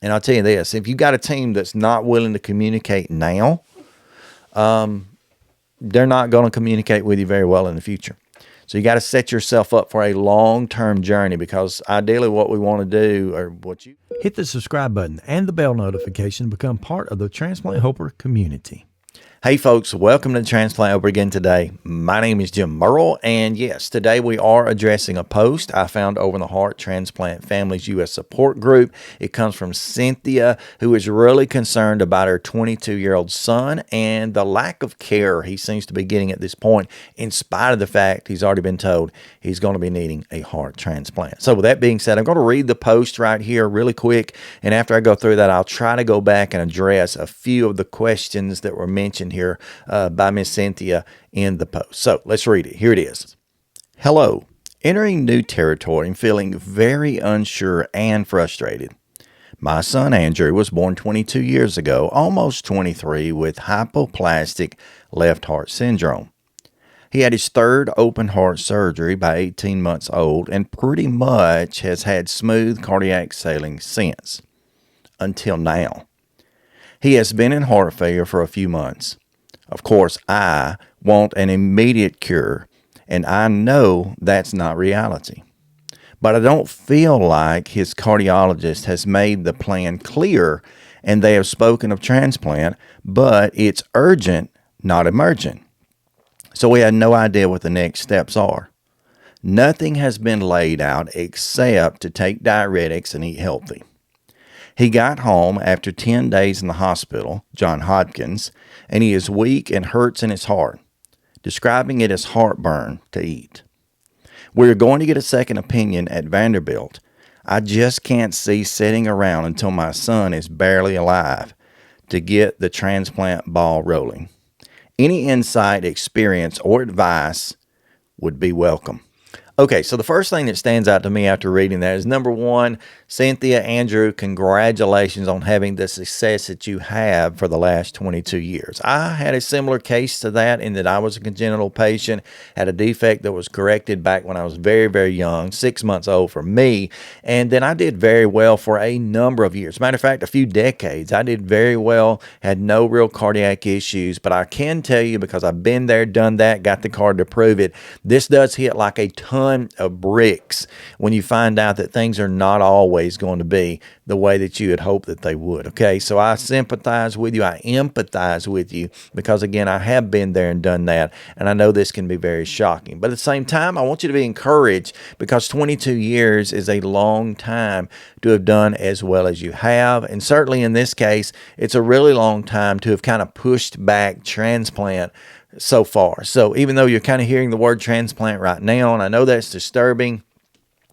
And I'll tell you this, if you got a team that's not willing to communicate now, they're not going to communicate with you very well in the future. So you got to set yourself up for a long-term journey, because ideally what we want to do, or what you Hit the subscribe button and the bell notification to become part of the Transplant Helper community. Hey folks, welcome to the Transplant Over again today. My name is Jim Merle, and yes, today we are addressing a post I found over in the Heart Transplant Families U.S. support group. It comes from Cynthia, who is really concerned about her 22-year-old son and the lack of care he seems to be getting at this point, in spite of the fact he's already been told he's going to be needing a heart transplant. So with that being said, I'm going to read the post right here really quick, and after I go through that, I'll try to go back and address a few of the questions that were mentioned here by Miss Cynthia in the post. So let's read it. Here it is. Hello. Entering new territory and feeling very unsure and frustrated. My son Andrew was born 22 years ago, almost 23, with hypoplastic left heart syndrome. He had his third open heart surgery by 18 months old and pretty much has had smooth cardiac sailing since, until now. He has been in heart failure for a few months. Of course, I want an immediate cure, and I know that's not reality. But I don't feel like his cardiologist has made the plan clear, and they have spoken of transplant, but it's urgent, not emergent. So we had no idea what the next steps are. Nothing has been laid out except to take diuretics and eat healthy. He got home after 10 days in the hospital, Johns Hopkins, and he is weak and hurts in his heart, describing it as heartburn to eat. We're going to get a second opinion at Vanderbilt. I just can't see sitting around until my son is barely alive to get the transplant ball rolling. Any insight, experience, or advice would be welcome. Okay, so the first thing that stands out to me after reading that is, number one, Cynthia, Andrew, congratulations on having the success that you have for the last 22 years. I had a similar case to that, in that I was a congenital patient, had a defect that was corrected back when I was very, very young, 6 months old for me, and then I did very well for a number of years. Matter of fact, a few decades. I did very well, had no real cardiac issues, but I can tell you, because I've been there, done that, got the card to prove it, this does hit like a ton of bricks when you find out that things are not always going to be the way that you had hoped that they would. Okay, so I sympathize with you, I empathize with you, because again, I have been there and done that, and I know this can be very shocking. But at the same time, I want you to be encouraged, because 22 years is a long time to have done as well as you have, and certainly in this case, it's a really long time to have kind of pushed back transplant so far. So even though you're kind of hearing the word transplant right now, and I know that's disturbing,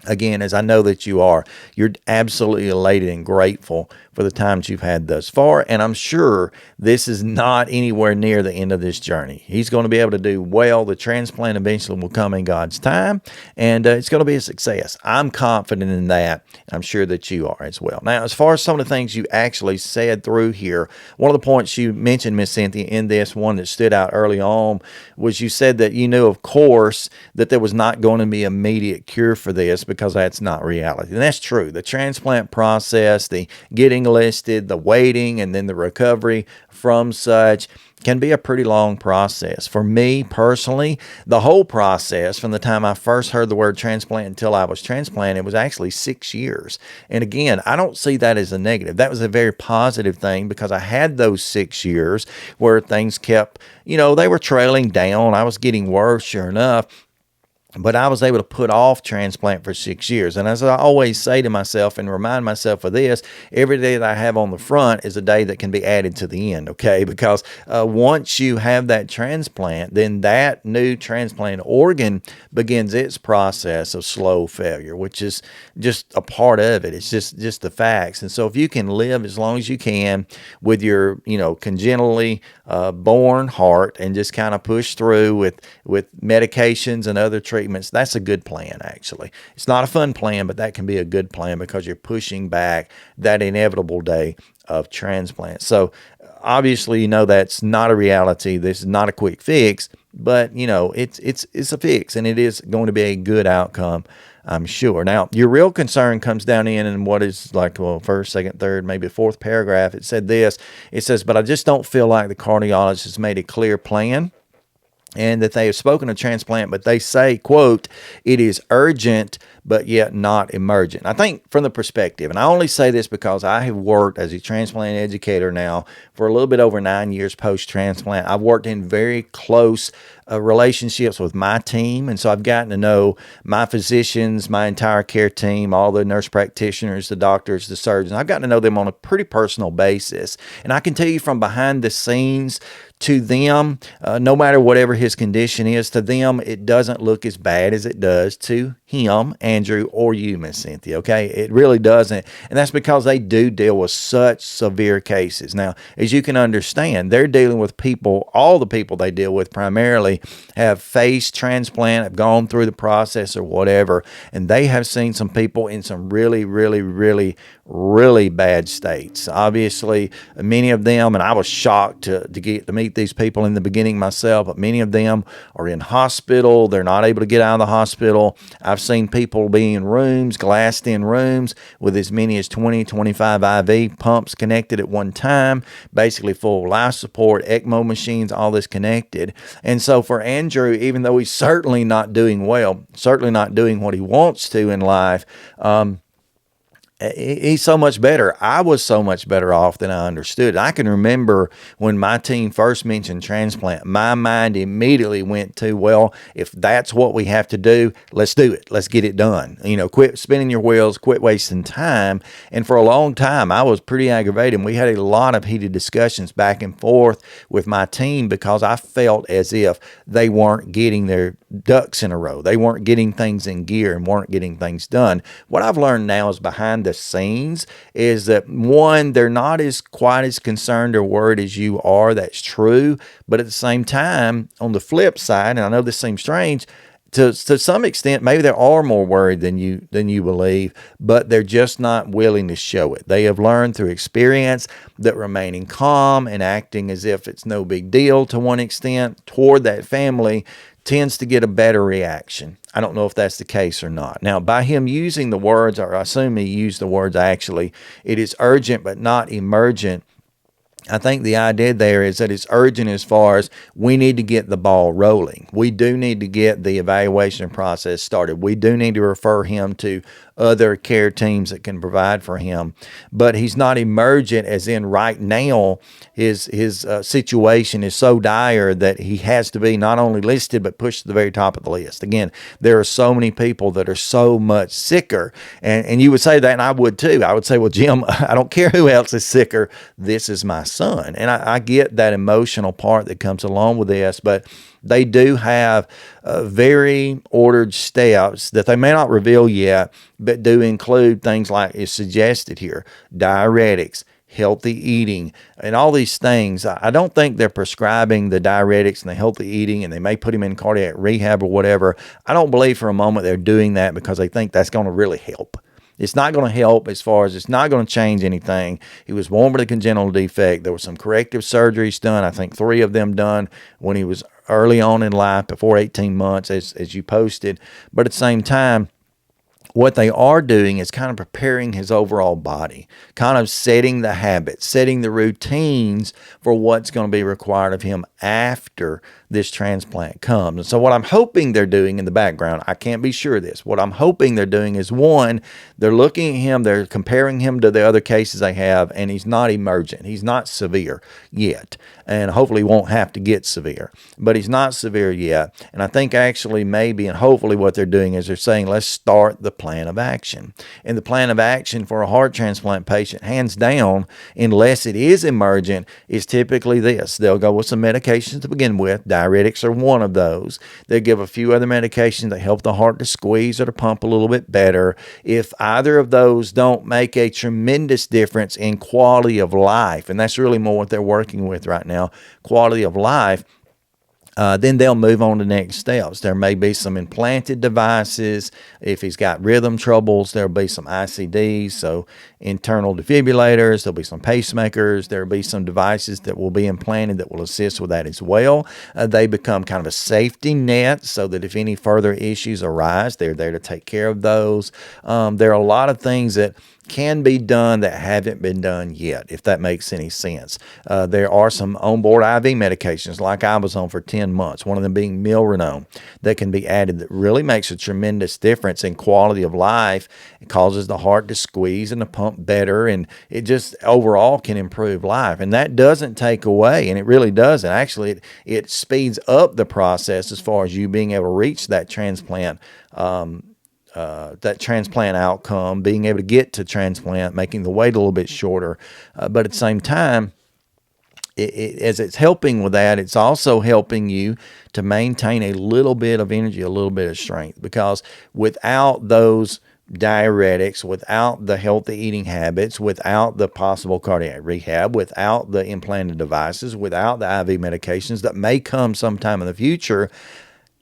again, as I know that you're absolutely elated and grateful for the times you've had thus far. And I'm sure this is not anywhere near the end of this journey. He's going to be able to do well. The transplant eventually will come in God's time, and it's going to be a success. I'm confident in that. I'm sure that you are as well. Now, as far as some of the things you actually said through here, one of the points you mentioned, Miss Cynthia, in this one that stood out early on, was you said that you knew, of course, that there was not going to be immediate cure for this, because that's not reality. And that's true. The transplant process, the getting listed, the waiting, and then the recovery from such can be a pretty long process. For me personally, the whole process from the time I first heard the word transplant until I was transplanted was actually 6 years. And again, I don't see that as a negative. That was a very positive thing, because I had those 6 years where things kept, they were trailing down. I was getting worse, sure enough. But I was able to put off transplant for 6 years. And as I always say to myself and remind myself of this, every day that I have on the front is a day that can be added to the end, okay? Because once you have that transplant, then that new transplant organ begins its process of slow failure, which is just a part of it. It's just the facts. And so if you can live as long as you can with your, congenitally born heart, and just kind of push through with medications and other treatments, that's a good plan, actually. It's not a fun plan, but that can be a good plan, because you're pushing back that inevitable day of transplant. So obviously, that's not a reality. This is not a quick fix, but it's a fix, and it is going to be a good outcome I'm sure. Now, your real concern comes down in what is like, well, first, second, third, maybe fourth paragraph. It said this. It says, but I just don't feel like the cardiologist has made a clear plan and that they have spoken of transplant, but they say, quote, it is urgent, but yet not emergent. I think from the perspective, and I only say this because I have worked as a transplant educator now for a little bit over 9 years post-transplant. I've worked in very close relationships with my team, and so I've gotten to know my physicians, my entire care team, all the nurse practitioners, the doctors, the surgeons. I've gotten to know them on a pretty personal basis, and I can tell you from behind the scenes, to them, no matter whatever his condition is, to them, it doesn't look as bad as it does to him, Andrew, or you, Miss Cynthia, okay? It really doesn't. And that's because they do deal with such severe cases. Now, as you can understand, they're dealing with people, all the people they deal with primarily have faced transplant, have gone through the process or whatever, and they have seen some people in some really, really, really, really bad states. Obviously, many of them, and I was shocked to get to meet these people in the beginning myself, but many of them are in hospital. They're not able to get out of the hospital. I've seen people be in rooms, glassed in rooms with as many as 20, 25 IV pumps connected at one time, basically full life support, ECMO machines, all this connected. And so for Andrew, even though he's certainly not doing well, certainly not doing what he wants to in life, he's so much better. I was so much better off than I understood. I can remember when my team first mentioned transplant, my mind immediately went to, well, if that's what we have to do, let's do it. Let's get it done. Quit spinning your wheels, quit wasting time. And for a long time, I was pretty aggravated. We had a lot of heated discussions back and forth with my team because I felt as if they weren't getting their ducks in a row. They weren't getting things in gear and weren't getting things done. What I've learned now is behind the scenes is that, one, they're not quite as concerned or worried as you are. That's true. But at the same time, on the flip side, and I know this seems strange, to some extent, maybe they are more worried than you believe, but they're just not willing to show it. They have learned through experience that remaining calm and acting as if it's no big deal to one extent toward that family tends to get a better reaction. I don't know if that's the case or not. Now, by him using the words, or I assume he used the words actually, it is urgent but not emergent. I think the idea there is that it's urgent as far as we need to get the ball rolling. We do need to get the evaluation process started. We do need to refer him to other care teams that can provide for him. But he's not emergent as in right now his situation is so dire that he has to be not only listed but pushed to the very top of the list. Again, there are so many people that are so much sicker. And you would say that, and I would too. I would say, well, Jim, I don't care who else is sicker. This is my son. And I get that emotional part that comes along with this, but they do have very ordered steps that they may not reveal yet, but do include things like is suggested here: diuretics, healthy eating, and all these things. I don't think they're prescribing the diuretics and the healthy eating, and they may put him in cardiac rehab or whatever. I don't believe for a moment they're doing that because they think that's going to really help. It's not going to help as far as it's not going to change anything. He was born with a congenital defect. There were some corrective surgeries done. I think 3 of them done when he was early on in life, before 18 months, as you posted. But at the same time, what they are doing is kind of preparing his overall body, kind of setting the habits, setting the routines for what's going to be required of him after this transplant comes. And so what I'm hoping they're doing in the background, I can't be sure of this, what I'm hoping they're doing is, one, they're looking at him, they're comparing him to the other cases they have, and he's not emergent. He's not severe yet, and hopefully won't have to get severe, but he's not severe yet. And I think actually maybe and hopefully what they're doing is they're saying, let's start the plan of action. And the plan of action for a heart transplant patient, hands down, unless it is emergent, is typically this. They'll go with some medications to begin with. Diuretics are one of those. They'll give a few other medications that help the heart to squeeze or to pump a little bit better. If either of those don't make a tremendous difference in quality of life, and that's really more what they're working with right now, quality of life, then they'll move on to next steps. There may be some implanted devices. If he's got rhythm troubles, there'll be some ICDs, so internal defibrillators. There'll be some pacemakers. There'll be some devices that will be implanted that will assist with that as well. They become kind of a safety net so that if any further issues arise, they're there to take care of those. There are a lot of things that can be done that haven't been done yet, if that makes any sense. There are some onboard IV medications like I was on for 10 months, one of them being milrinone, that can be added that really makes a tremendous difference in quality of life. It causes the heart to squeeze and to pump better, and it just overall can improve life. And that doesn't take away, and it really doesn't. Actually, it speeds up the process as far as you being able to reach that transplant outcome, being able to get to transplant, making the wait a little bit shorter. But at the same time, as it's helping with that, it's also helping you to maintain a little bit of energy, a little bit of strength, because without those diuretics, without the healthy eating habits, without the possible cardiac rehab, without the implanted devices, without the IV medications that may come sometime in the future,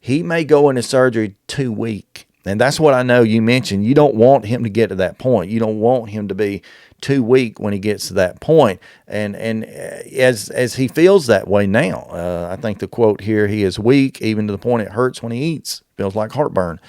he may go into surgery too weak. And that's what I know you mentioned. You don't want him to get to that point. You don't want him to be too weak when he gets to that point. And as he feels that way now, I think the quote here, he is weak even to the point it hurts when he eats. Feels like heartburn.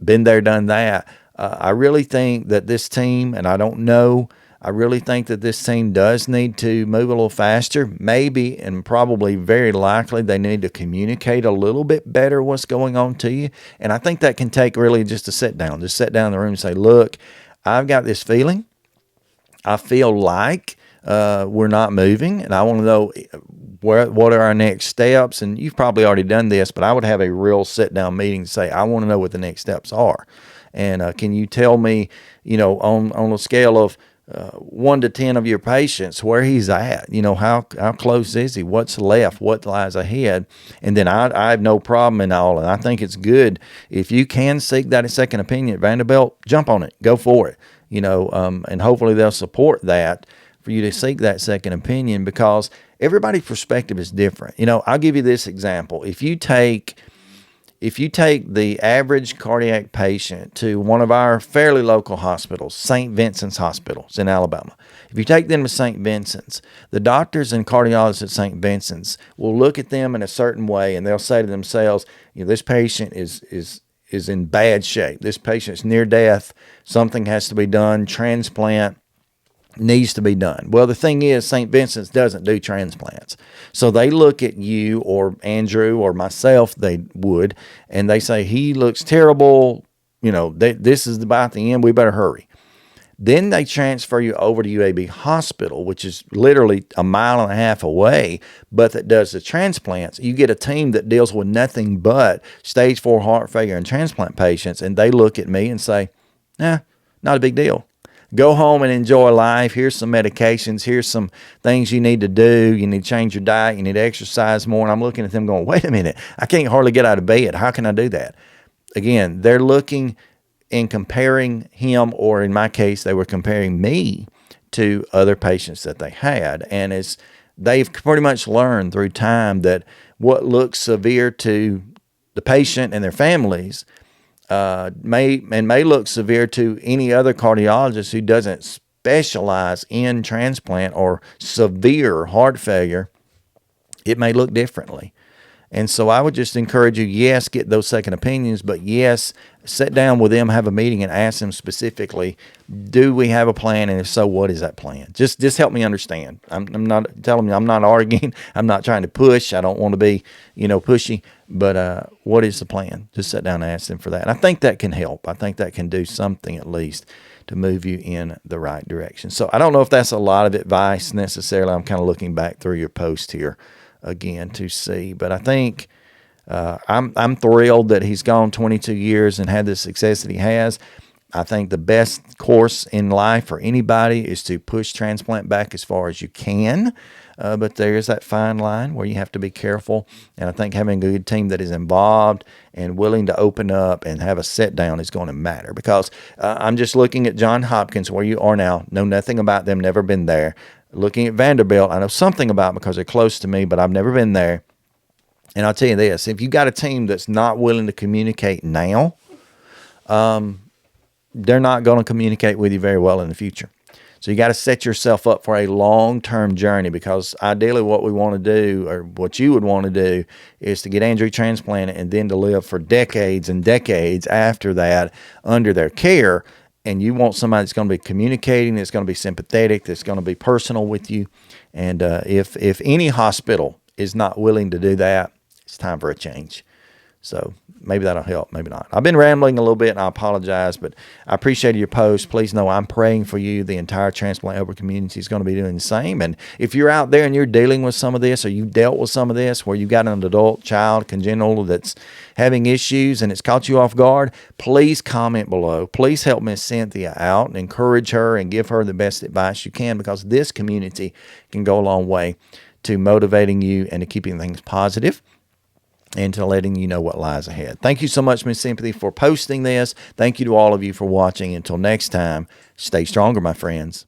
Been there, done that. I really think that this team, and I don't know, I really think that this team does need to move a little faster. Maybe and probably very likely they need to communicate a little bit better what's going on to you. And I think that can take really just a sit down. Just sit down in the room and say, look, I've got this feeling. I feel like we're not moving, and I want to know what are our next steps. And you've probably already done this, but I would have a real sit-down meeting to say, I want to know what the next steps are. And can you tell me, on a scale of 1 to 10 of your patients, where he's at, how close is he, what's left, what lies ahead. And then I have no problem in all. And I think it's good if you can seek that second opinion at Vanderbilt, jump on it, go for it, and hopefully they'll support that for you to seek that second opinion, because everybody's perspective is different. I'll give you this example. If you take the average cardiac patient to one of our fairly local hospitals, St. Vincent's Hospitals in Alabama, if you take them to St. Vincent's, the doctors and cardiologists at St. Vincent's will look at them in a certain way, and they'll say to themselves, this patient is in bad shape. This patient's near death. Something has to be done. Transplant needs to be done. Well, the thing is, St. Vincent's doesn't do transplants. So they look at you or Andrew or myself, they would, and they say, he looks terrible. This is about the end. We better hurry. Then they transfer you over to UAB Hospital, which is literally 1.5 miles away, but that does the transplants. You get a team that deals with nothing but stage 4 heart failure and transplant patients, and they look at me and say, not a big deal. Go home and enjoy life. Here's some medications. Here's some things you need to do. You need to change your diet. You need to exercise more. And I'm looking at them going, wait a minute. I can't hardly get out of bed. How can I do that? Again, they're looking and comparing him, or in my case, they were comparing me to other patients that they had. And as they've pretty much learned through time that what looks severe to the patient and their families may look severe to any other cardiologist who doesn't specialize in transplant or severe heart failure. It may look differently. And so I would just encourage you, yes, get those second opinions, but yes, sit down with them, have a meeting, and ask them specifically, do we have a plan? And if so, what is that plan? Just help me understand. I'm not telling you, I'm not arguing. I'm not trying to push. I don't want to be, pushy, but what is the plan? Just sit down and ask them for that. And I think that can help. I think that can do something at least to move you in the right direction. So I don't know if that's a lot of advice necessarily. I'm kind of looking back through your post here again to see, but I think I'm thrilled that he's gone 22 years and had the success that he has. I think the best course in life for anybody is to push transplant back as far as you can, but there's that fine line where you have to be careful, and I think having a good team that is involved and willing to open up and have a sit down is going to matter, because I'm just looking at Johns Hopkins, where you are now, know nothing about them, never been there. Looking at Vanderbilt, I know something about because they're close to me, but I've never been there. And I'll tell you this, if you got a team that's not willing to communicate now, they're not going to communicate with you very well in the future. So you got to set yourself up for a long-term journey, because ideally what we want to do, or what you would want to do, is to get Andrew transplanted and then to live for decades and decades after that under their care. And you want somebody that's going to be communicating, that's going to be sympathetic, that's going to be personal with you. And if any hospital is not willing to do that, it's time for a change. So maybe that'll help, maybe not. I've been rambling a little bit, and I apologize, but I appreciate your post. Please know I'm praying for you. The entire transplant helper community is going to be doing the same. And if you're out there and you're dealing with some of this, or you dealt with some of this, where you've got an adult child, congenital, that's having issues and it's caught you off guard, please comment below. Please help Miss Cynthia out and encourage her and give her the best advice you can, because this community can go a long way to motivating you and to keeping things positive, and to letting you know what lies ahead. Thank you so much, Miss Sympathy, for posting this. Thank you to all of you for watching. Until next time, stay stronger, my friends.